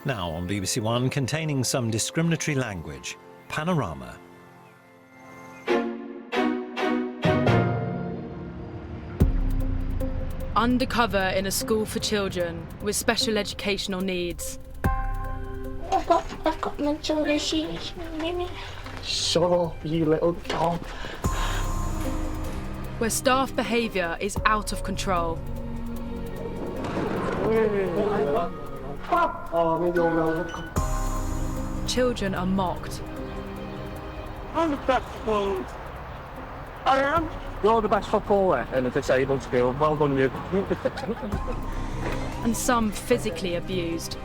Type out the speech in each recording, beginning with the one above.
Now on BBC One, containing some discriminatory language, Panorama. Undercover in a school for children with special educational needs. I've got mental issues, Mimi. Shut up, you little dog. Where staff behaviour is out of control. Children are mocked. I'm the best footballer. I am. You're the best footballer in a disabled school. Well done, you. And some physically abused.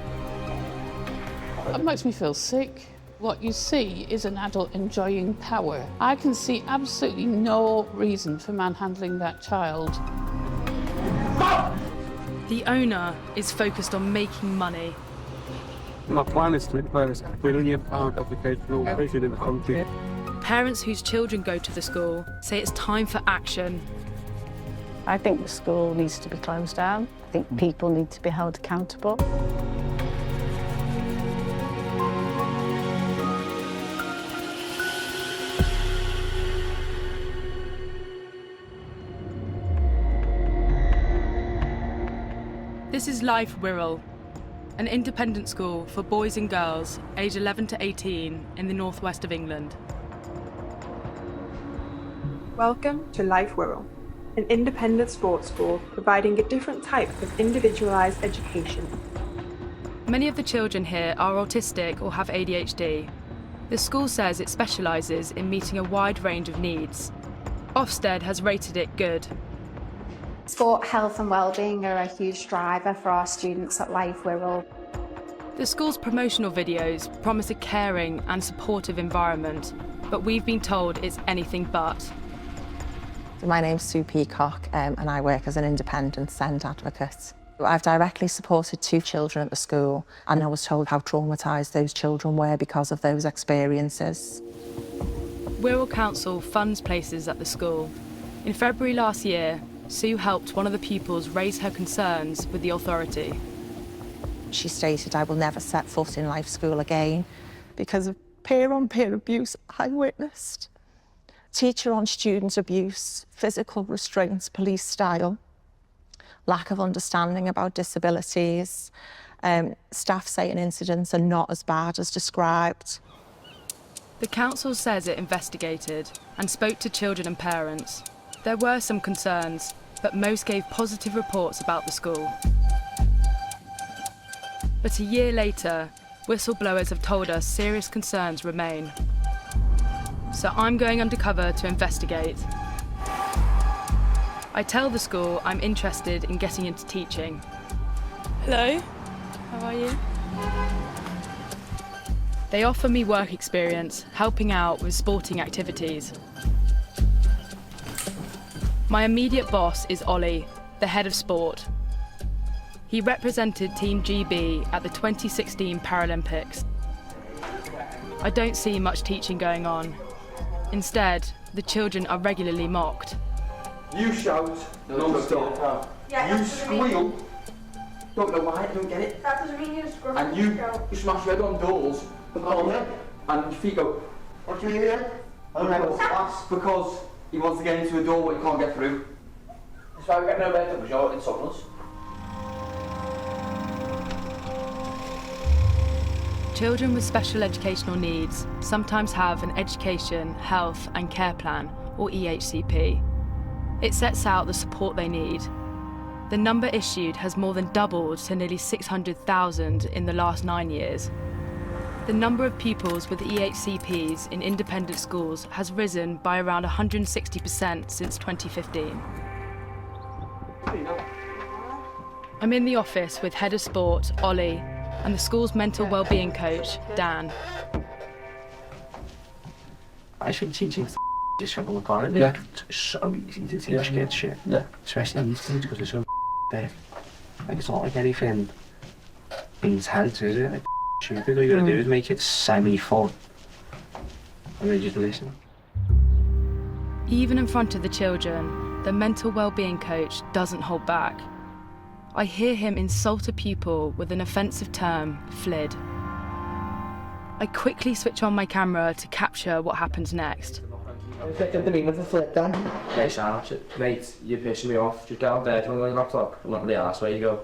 It makes me feel sick. What you see is an adult enjoying power. I can see absolutely no reason for manhandling that child. The owner is focused on making money. My plan is to invest £1 billion educational vision in the country. Parents whose children go to the school say it's time for action. I think the school needs to be closed down. I think people need to be held accountable. This is Life Wirral, an independent school for boys and girls aged 11 to 18 in the northwest of England. Welcome to Life Wirral, an independent sports school providing a different type of individualised education. Many of the children here are autistic or have ADHD. The school says it specialises in meeting a wide range of needs. Ofsted has rated it good. Sport, health and wellbeing are a huge driver for our students at Life Wirral. The school's promotional videos promise a caring and supportive environment, but we've been told it's anything but. My name's Sue Peacock and I work as an independent SEND advocate. I've directly supported 2 children at the school and I was told how traumatised those children were because of those experiences. Wirral Council funds places at the school. In February last year, Sue helped one of the pupils raise her concerns with the authority. She stated, I will never set foot in Life School again because of peer-on-peer abuse I witnessed. Teacher-on-student abuse, physical restraints, police style, lack of understanding about disabilities, staff saying incidents are not as bad as described. The council says it investigated and spoke to children and parents. There were some concerns, but most gave positive reports about the school. But a year later, whistleblowers have told us serious concerns remain. So I'm going undercover to investigate. I tell the school I'm interested in getting into teaching. Hello, how are you? They offer me work experience, helping out with sporting activities. My immediate boss is Ollie, the head of sport. He represented Team GB at the 2016 Paralympics. I don't see much teaching going on. Instead, the children are regularly mocked. You shout, non-stop. Yeah, You squeal. Don't know why, I don't get it. That doesn't mean you're scrubbing. And you smash your head on doors, and your feet go. What do you hear? Because he wants to get into a door but he can't get through. That's why we get no better because you're insulting us. Children with special educational needs sometimes have an Education, Health and Care Plan, or EHCP. It sets out the support they need. The number issued has more than doubled to nearly 600,000 in the last 9 years. The number of pupils with EHCPs in independent schools has risen by around 160% since 2015. I'm in the office with Head of Sport, Ollie, and the school's mental wellbeing coach, Dan. I should teach you just have a look on it. Yeah. It's so easy to teach kids shit. Yeah. Especially in these things because they're so deaf. Like it's not like anything intense, is it? Like stupid. All you gotta do is make it semi-fun. And then just listen. Even in front of the children, the mental wellbeing coach doesn't hold back. I hear him insult a pupil with an offensive term, flid. I quickly switch on my camera to capture what happens next. I was thinking the meaning of the flip then. Hey Sam, mate, you're pissing me off. Just get out there, don't go in the laptop. I'm not the arse, where you go.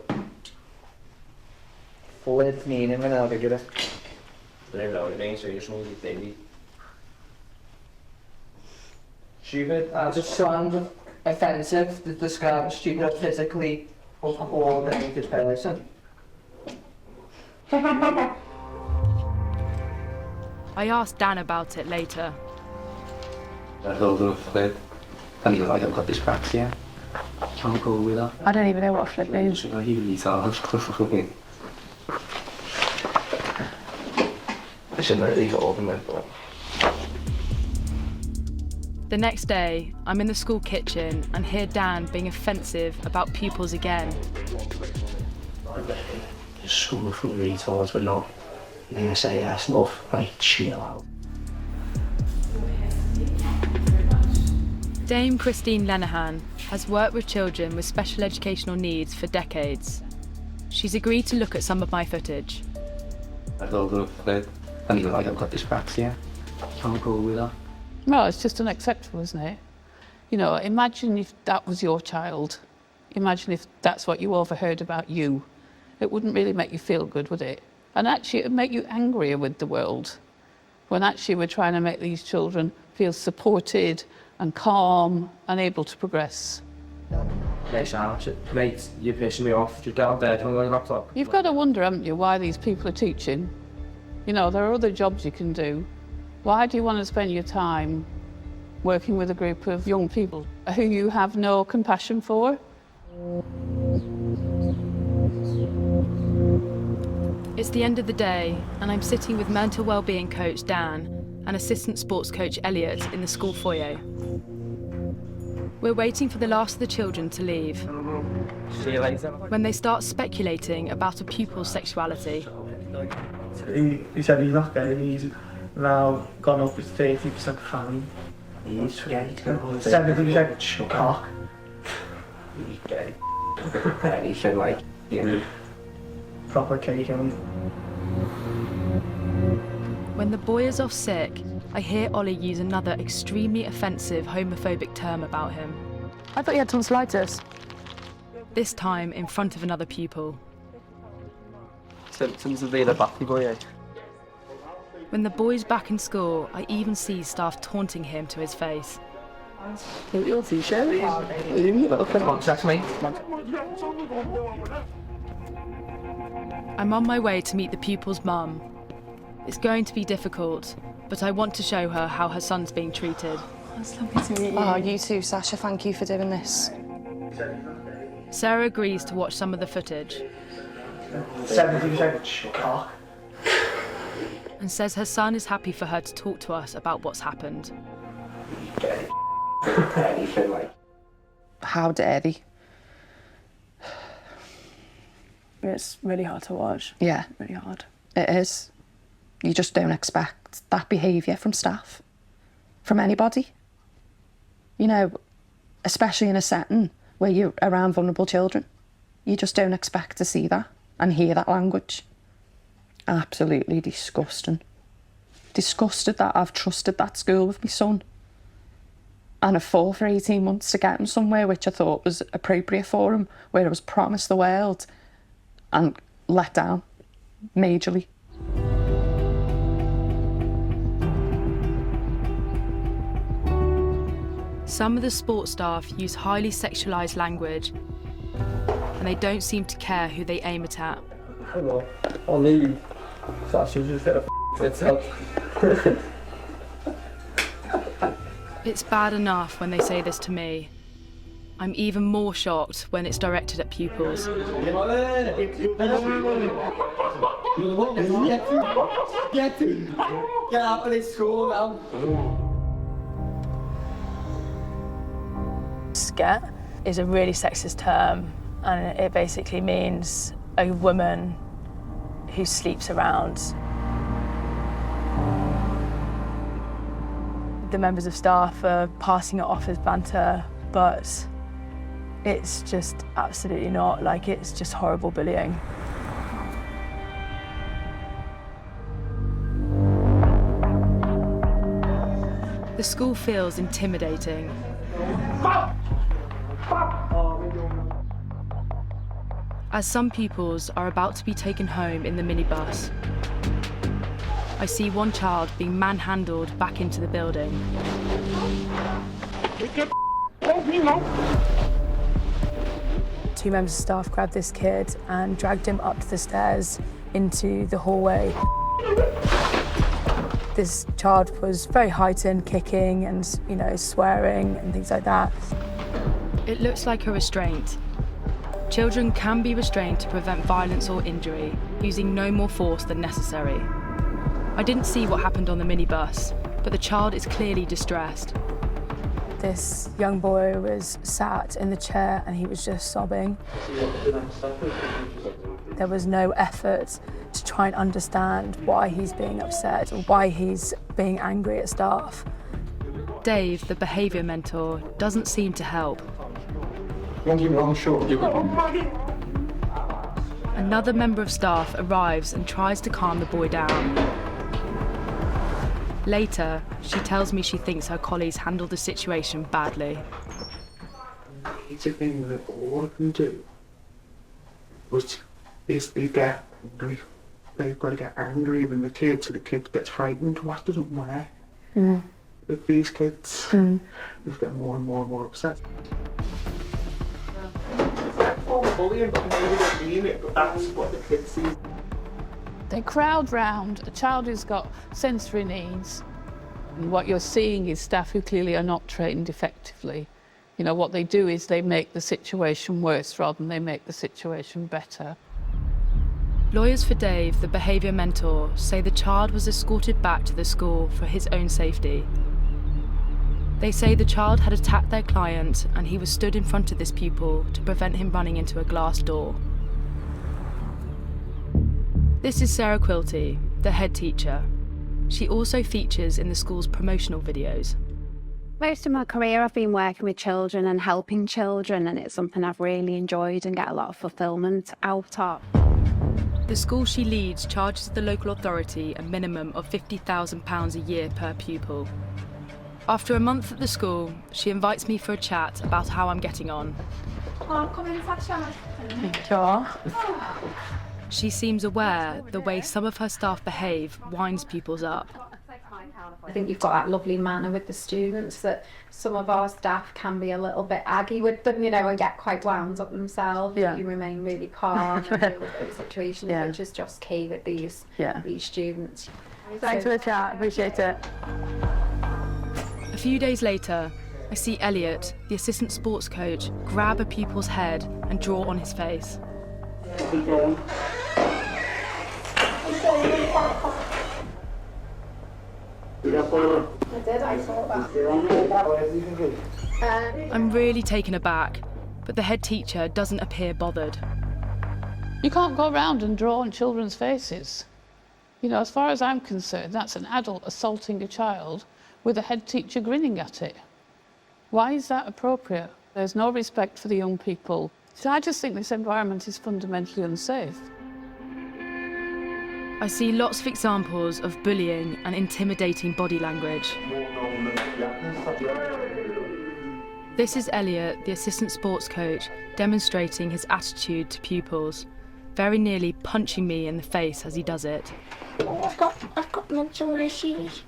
Flip meaning, and I'll figure it. I don't know what it means, so you just want to be stupid. Just slang offensive to describe a stupid physically uncoordinated person. I asked Dan about it later. I told him flip. And he was like, I've got this back here. Can't go with that. I don't even know what flip means. He really thought. I shouldn't have really told him that, but... The next day, I'm in the school kitchen and hear Dan being offensive about pupils again. There's some from retards, but not. And then I say stuff, like, chill out. Dame Christine Lenehan has worked with children with special educational needs for decades. She's agreed to look at some of my footage. I told him flip. And he was like, I've got this back here. Can't go with that. Well, it's just unacceptable, isn't it? You know, imagine if that was your child. Imagine if that's what you overheard about you. It wouldn't really make you feel good, would it? And actually, it would make you angrier with the world. When actually we're trying to make these children feel supported and calm and able to progress. Hey Sam, mate, you're pissing me off. Just get out there, don't go in the laptop. You've got to wonder, haven't you, why these people are teaching? You know, there are other jobs you can do. Why do you want to spend your time working with a group of young people who you have no compassion for? It's the end of the day, and I'm sitting with mental wellbeing coach Dan and assistant sports coach Elliot in the school foyer. We're waiting for the last of the children to leave. See you later. When they start speculating about a pupil's sexuality. He said he's not gay, he's now gone up with 30% fan. He's gay. 70% cock. He's gay. And he said, like, you know, proper cake on. When the boy is off sick, I hear Ollie use another extremely offensive homophobic term about him. I thought you had tonsillitis. This time in front of another pupil. Symptoms of being a batty boy, eh? When the boy's back in school, I even see staff taunting him to his face. Look at your t-shirt. Come on, sex me. I'm on my way to meet the pupil's mum. It's going to be difficult, but I want to show her how her son's being treated. It's lovely to meet you. Oh, you too, Sasha. Thank you for doing this. Sarah agrees to watch some of the footage. 70% cock. And says her son is happy for her to talk to us about what's happened. How dare they? It's really hard to watch. Yeah. Really hard. It is. You just don't expect that behaviour from staff, from anybody. You know, especially in a setting where you're around vulnerable children. You just don't expect to see that and hear that language. Absolutely disgusting. Disgusted that I've trusted that school with my son. And I've fought for 18 months to get him somewhere which I thought was appropriate for him, where I was promised the world, and let down, majorly. Some of the sports staff use highly sexualised language, and they don't seem to care who they aim it at. Hello, Ollie. Sasha just hit a itself. It's bad enough when they say this to me. I'm even more shocked when it's directed at pupils. Get out of this school now. Sket is a really sexist term, and it basically means a woman who sleeps around. The members of staff are passing it off as banter, but It's just absolutely not. Like, it's just horrible bullying. The school feels intimidating. As some pupils are about to be taken home in the minibus, I see one child being manhandled back into the building. Two members of staff grabbed this kid and dragged him up the stairs into the hallway. This child was very heightened, kicking and, you know, swearing and things like that. It looks like a restraint. Children can be restrained to prevent violence or injury, using no more force than necessary. I didn't see what happened on the minibus, but the child is clearly distressed. This young boy was sat in the chair and he was just sobbing. There was no effort to try and understand why he's being upset or why he's being angry at staff. Dave, the behaviour mentor, doesn't seem to help. Another member of staff arrives and tries to calm the boy down. Later, she tells me she thinks her colleagues handled the situation badly. It's a thing that all of them do, which is they get angry. They've got to get angry when the kid, so the kid gets frightened. What doesn't work? With these kids, they get more and more and more upset. Bullying, but maybe they mean it, but that's what the kids see. They crowd round a child who's got sensory needs. And what you're seeing is staff who clearly are not trained effectively. You know, what they do is they make the situation worse rather than they make the situation better. Lawyers for Dave, the behaviour mentor, say the child was escorted back to the school for his own safety. They say the child had attacked their client and he was stood in front of this pupil to prevent him running into a glass door. This is Sarah Quilty, the head teacher. She also features in the school's promotional videos. Most of my career I've been working with children and helping children, and it's something I've really enjoyed and get a lot of fulfilment out of. The school she leads charges the local authority a minimum of £50,000 a year per pupil. After a month at the school, she invites me for a chat about how I'm getting on. Oh, come in, Sasha. Thank you. She seems aware the way some of her staff behave winds pupils up. I think you've got that lovely manner with the students that some of our staff can be a little bit aggy with them, you know, and get quite wound up themselves. Yeah. You remain really calm and deal with those situations, which is just key with these students. Thanks for the chat, appreciate it. A few days later, I see Elliot, the assistant sports coach, grab a pupil's head and draw on his face. I'm really taken aback, but the head teacher doesn't appear bothered. You can't go around and draw on children's faces. You know, as far as I'm concerned, that's an adult assaulting a child with a head teacher grinning at it. Why is that appropriate? There's no respect for the young people. So I just think this environment is fundamentally unsafe. I see lots of examples of bullying and intimidating body language. This is Elliot, the assistant sports coach, demonstrating his attitude to pupils, very nearly punching me in the face as he does it. Oh, I've got mental issues.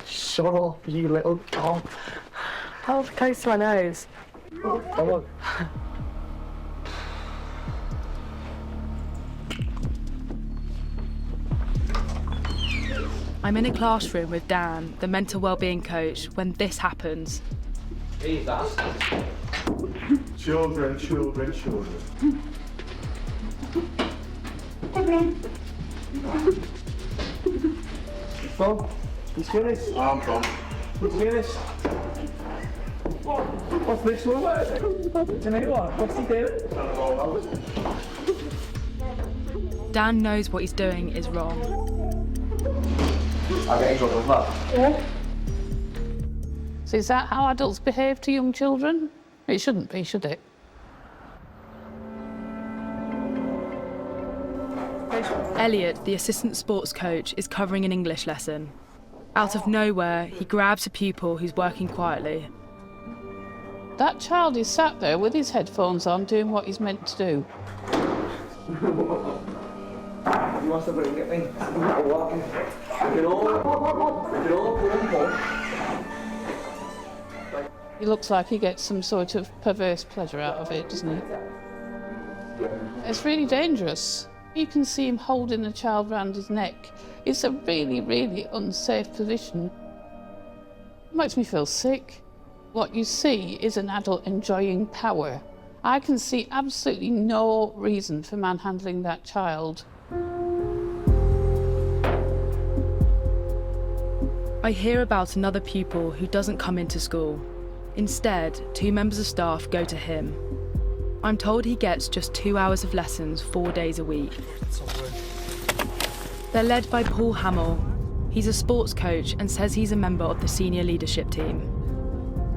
Shut up, you little dog. Hold close to my nose. Come on. I'm in a classroom with Dan, the mental wellbeing coach, when this happens. Children. Tom, he's finished. I'm Tom. He's finished. What's this one? Do you know what? What's he doing? Dan knows what he's doing is wrong. I'll get in trouble with that. So is that how adults behave to young children? It shouldn't be, should it? Elliot, the assistant sports coach, is covering an English lesson. Out of nowhere, he grabs a pupil who's working quietly. That child is sat there with his headphones on doing what he's meant to do. You must have bring it me. He looks like he gets some sort of perverse pleasure out of it, doesn't he? It's really dangerous. You can see him holding the child round his neck. It's a really, really unsafe position. It makes me feel sick. What you see is an adult enjoying power. I can see absolutely no reason for manhandling that child. I hear about another pupil who doesn't come into school. Instead, 2 members of staff go to him. I'm told he gets just 2 hours of lessons 4 days a week. They're led by Paul Hamill. He's a sports coach and says he's a member of the senior leadership team.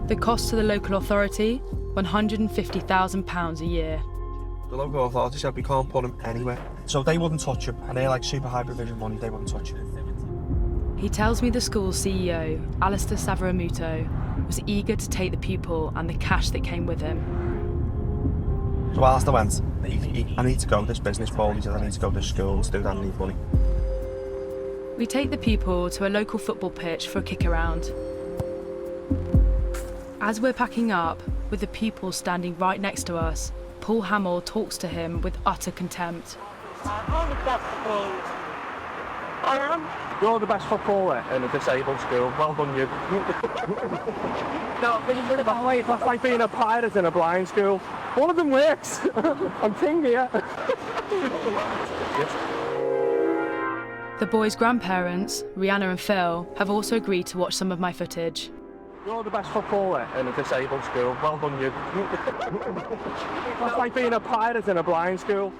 The cost to the local authority, £150,000 a year. The local authority said we can't put him anywhere. So they wouldn't touch him, and they're like super high provision money, they wouldn't touch him. He tells me the school's CEO, Alistair Savaramuto, was eager to take the pupil and the cash that came with him. So whilst I went, I need to go to this business, Paul. He said I need to go to school to do that, I need money. We take the pupil to a local football pitch for a kick around. As we're packing up, with the pupil standing right next to us, Paul Hamill talks to him with utter contempt. You're the best footballer in a disabled school. Well done, you. No, that's like being a pirate in a blind school. One of them works. I'm king here. The boys' grandparents, Rihanna and Phil, have also agreed to watch some of my footage. You're the best footballer in a disabled school. Well done, you. That's like being a pirate in a blind school.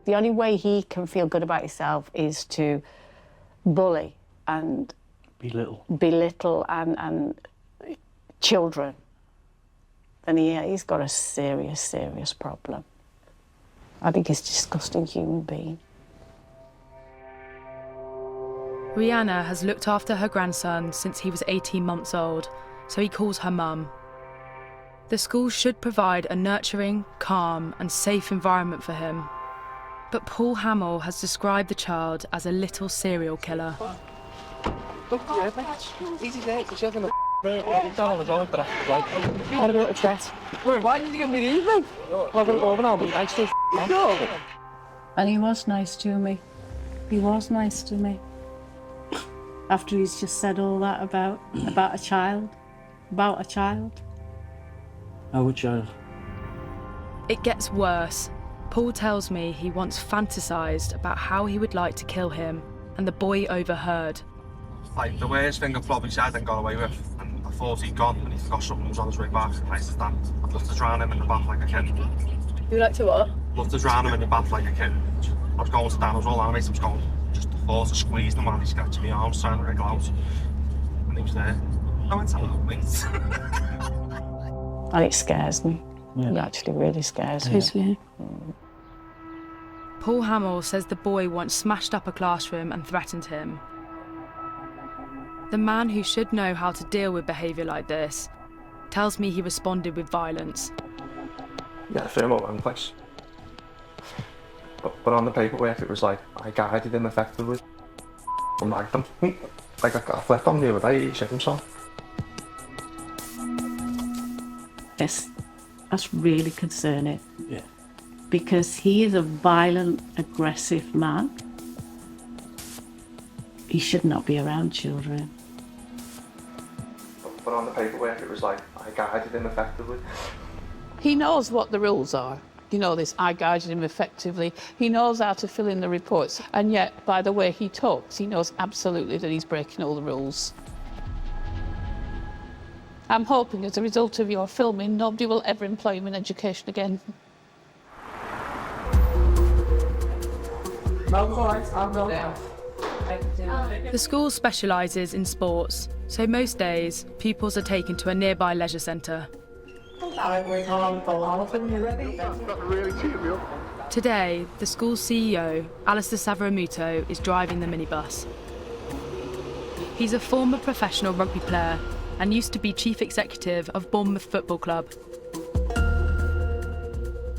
The only way he can feel good about himself is to bully and belittle and children. And he's got a serious problem. I think he's a disgusting human being. Rihanna has looked after her grandson since he was 18 months old, so he calls her mum. The school should provide a nurturing, calm and safe environment for him. But Paul Hamill has described the child as a little serial killer. Easy day, because you're going to down as well, but I had a bit of chat. Why did you give me the evening? Well, over now, but I still go. And he was nice to me. He was nice to me. After he's just said all that about a child. About a child. Our child. It gets worse. Paul tells me he once fantasised about how he would like to kill him, and the boy overheard. Like, the worst thing I probably said and got away with, and I thought he'd gone, and he forgot something was on his way back. I said, I'd love to drown him in the bath like a kid. You like to what? Love to drown him in the bath like a kid. I was going to Dan, I was all out, I was going, just the thought to squeeze the man, he's scratching my arms, trying to wriggle out. And he was there. I went to help me. And it scares me. Yeah. It actually really scares me. Yeah. Paul Hamill says the boy once smashed up a classroom and threatened him. The man who should know how to deal with behaviour like this tells me he responded with violence. Yeah, I feel all over the place. But on the paperwork it was like, I guided him effectively. I liked him. Like I flipped on the other day, he shit himself. Yes, that's really concerning. Yeah. Because he is a violent, aggressive man. He should not be around children. But on the paperwork it was like, I guided him effectively. He knows what the rules are. You know this, I guided him effectively. He knows how to fill in the reports. And yet, by the way he talks, he knows absolutely that he's breaking all the rules. I'm hoping as a result of your filming, nobody will ever employ him in education again. The school specialises in sports, so most days, pupils are taken to a nearby leisure centre. Today, the school's CEO, Alistair Savamuto, is driving the minibus. He's a former professional rugby player and used to be chief executive of Bournemouth Football Club.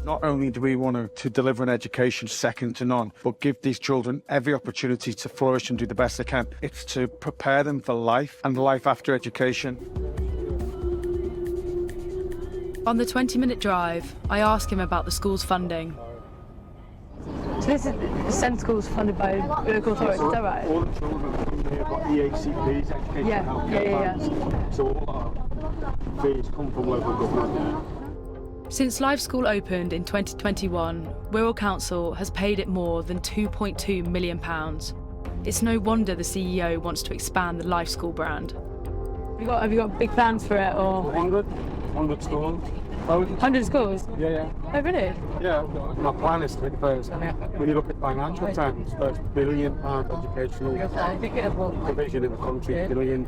Not only do we want to deliver an education second to none, but give these children every opportunity to flourish and do the best they can. It's to prepare them for life and life after education. On the 20-minute drive, I ask him about the school's funding. So this is the SEND schools funded by local authorities, is that right? All the children from here got EHCPs, Education and Healthcare Plans. So all our fees come from local government. Since Live School opened in 2021, Wirral Council has paid it more than £2.2 million. It's no wonder the CEO wants to expand the Live School brand. Have you got big plans for it, or? 100 schools. 100 schools? Yeah. Oh, really? Yeah, my plan is to make first. When you look at financial terms, first £1 billion educational provision in the country, £1 billion.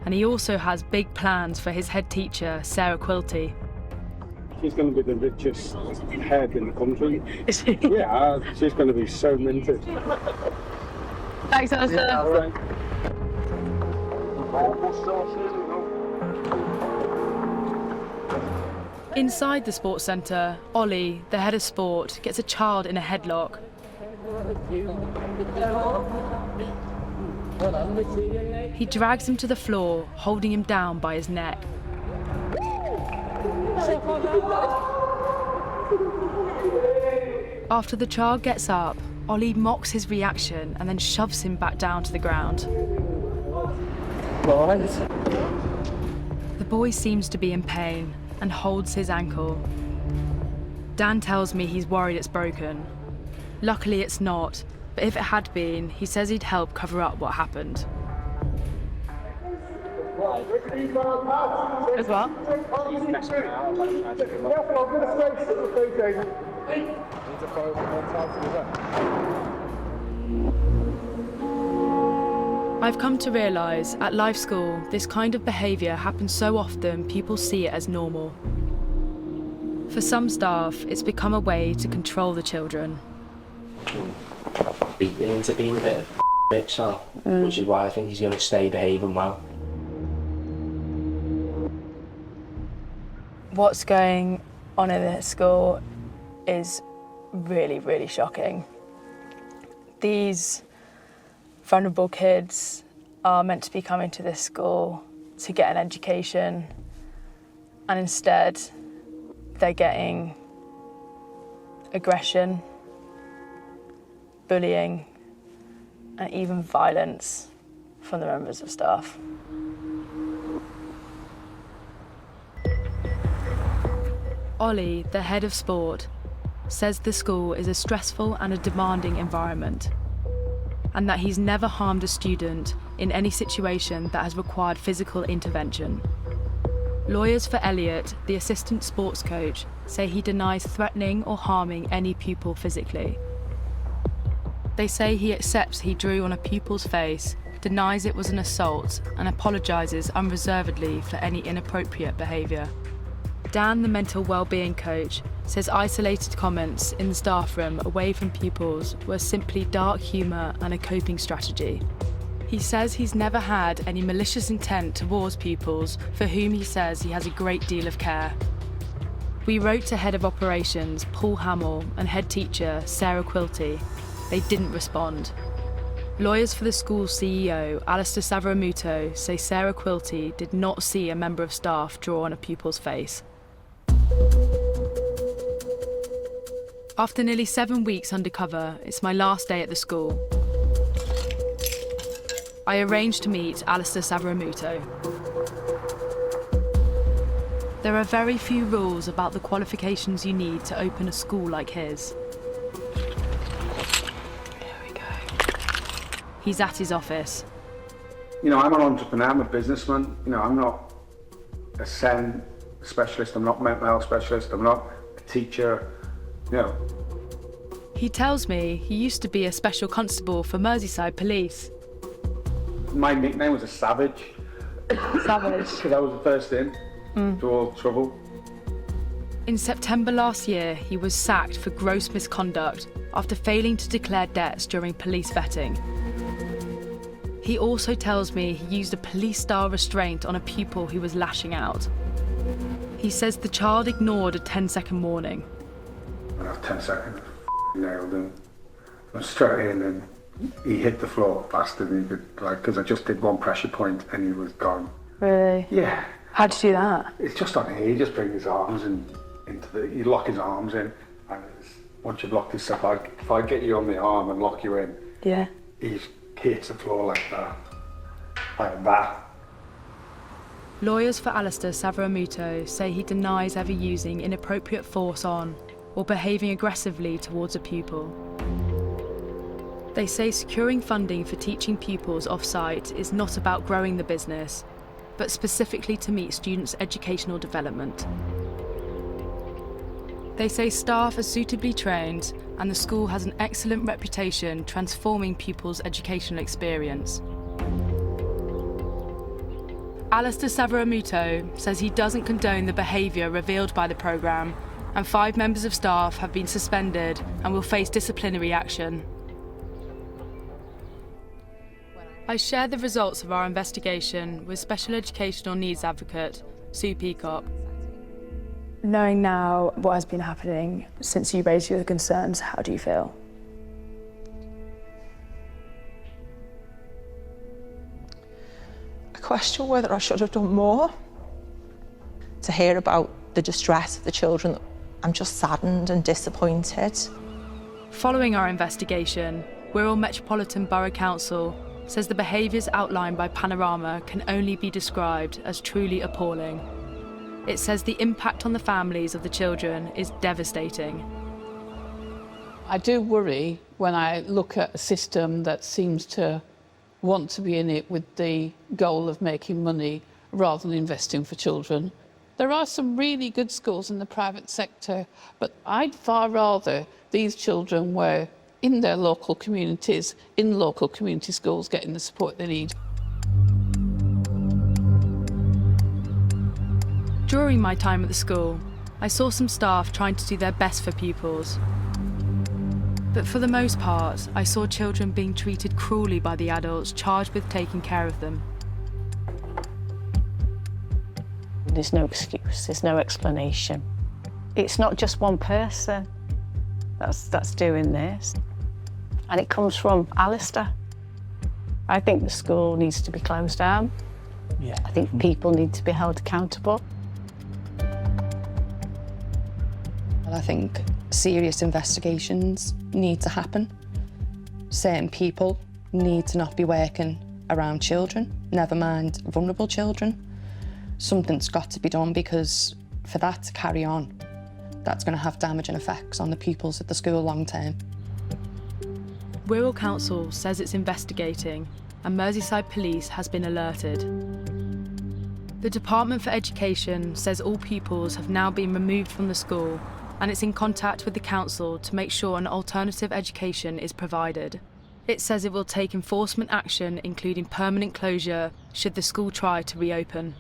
And he also has big plans for his head teacher, Sarah Quilty. She's going to be the richest head in the country. Is she? Yeah, she's going to be so minted. Thanks, Alistair. Yeah, all right. Inside the sports centre, Ollie, the head of sport, gets a child in a headlock. He drags him to the floor, holding him down by his neck. After the child gets up, Ollie mocks his reaction and then shoves him back down to the ground. The boy seems to be in pain and holds his ankle. Dan tells me he's worried it's broken. Luckily it's not, but if it had been, he says he'd help cover up what happened. As well? I've come to realise, at Live School, this kind of behaviour happens so often people see it as normal. For some staff, it's become a way to control the children. Into being a bit of a bitch, so, which is why I think he's going to stay behaving well. What's going on in this school is really, really shocking. These vulnerable kids are meant to be coming to this school to get an education, and instead they're getting aggression, bullying, and even violence from the members of staff. Ollie, the head of sport, says the school is a stressful and a demanding environment, and that he's never harmed a student in any situation that has required physical intervention. Lawyers for Elliot, the assistant sports coach, say he denies threatening or harming any pupil physically. They say he accepts he drew on a pupil's face, denies it was an assault, and apologises unreservedly for any inappropriate behaviour. Dan, the mental well-being coach, says isolated comments in the staff room away from pupils were simply dark humour and a coping strategy. He says he's never had any malicious intent towards pupils, for whom he says he has a great deal of care. We wrote to Head of Operations, Paul Hamill, and Head Teacher, Sarah Quilty. They didn't respond. Lawyers for the school's CEO, Alistair Savamuto, say Sarah Quilty did not see a member of staff draw on a pupil's face. After nearly 7 weeks undercover, it's my last day at the school. I arranged to meet Alistair Savamuto. There are very few rules about the qualifications you need to open a school like his. Here we go. He's at his office. You know, I'm an entrepreneur, I'm a businessman. You know, I'm not a SEN specialist, I'm not a mental health specialist, I'm not a teacher, you know. He tells me he used to be a special constable for Merseyside Police. My nickname was a savage. Savage? Because I was the first in. It's all trouble. In September last year, he was sacked for gross misconduct after failing to declare debts during police vetting. He also tells me he used a police-style restraint on a pupil who was lashing out. He says the child ignored a 10-second warning. And after 10 seconds, I nailed him. Went straight in and he hit the floor faster than he could, because I just did one pressure point and he was gone. Really? Yeah. How'd you do that? It's just on here, you just bring his arms you lock his arms in, and once you've locked himself out, if I get you on the arm and lock you in, Yeah. he hits the floor like that. Like that. Lawyers for Alistair Savaramuto say he denies ever using inappropriate force on or behaving aggressively towards a pupil. They say securing funding for teaching pupils off-site is not about growing the business, but specifically to meet students' educational development. They say staff are suitably trained and the school has an excellent reputation transforming pupils' educational experience. Alistair Savaramuto says he doesn't condone the behaviour revealed by the programme, and 5 members of staff have been suspended and will face disciplinary action. I shared the results of our investigation with Special Educational Needs Advocate Sue Peacock. Knowing now what has been happening since you raised your concerns, how do you feel? I question whether I should have done more. To hear about the distress of the children, I'm just saddened and disappointed. Following our investigation, Wirral Metropolitan Borough Council says the behaviours outlined by Panorama can only be described as truly appalling. It says the impact on the families of the children is devastating. I do worry when I look at a system that seems to want to be in it with the goal of making money rather than investing for children. There are some really good schools in the private sector, but I'd far rather these children were in their local communities, in local community schools, getting the support they need. During my time at the school, I saw some staff trying to do their best for pupils. But for the most part, I saw children being treated cruelly by the adults charged with taking care of them. There's no excuse, there's no explanation. It's not just one person that's doing this. And it comes from Alistair. I think the school needs to be closed down. Yeah. I think people need to be held accountable. And I think serious investigations need to happen. Certain people need to not be working around children, never mind vulnerable children. Something's got to be done, because for that to carry on, that's going to have damaging effects on the pupils at the school long term. Wirral Council says it's investigating, and Merseyside Police has been alerted. The Department for Education says all pupils have now been removed from the school, and it's in contact with the council to make sure an alternative education is provided. It says it will take enforcement action, including permanent closure, should the school try to reopen.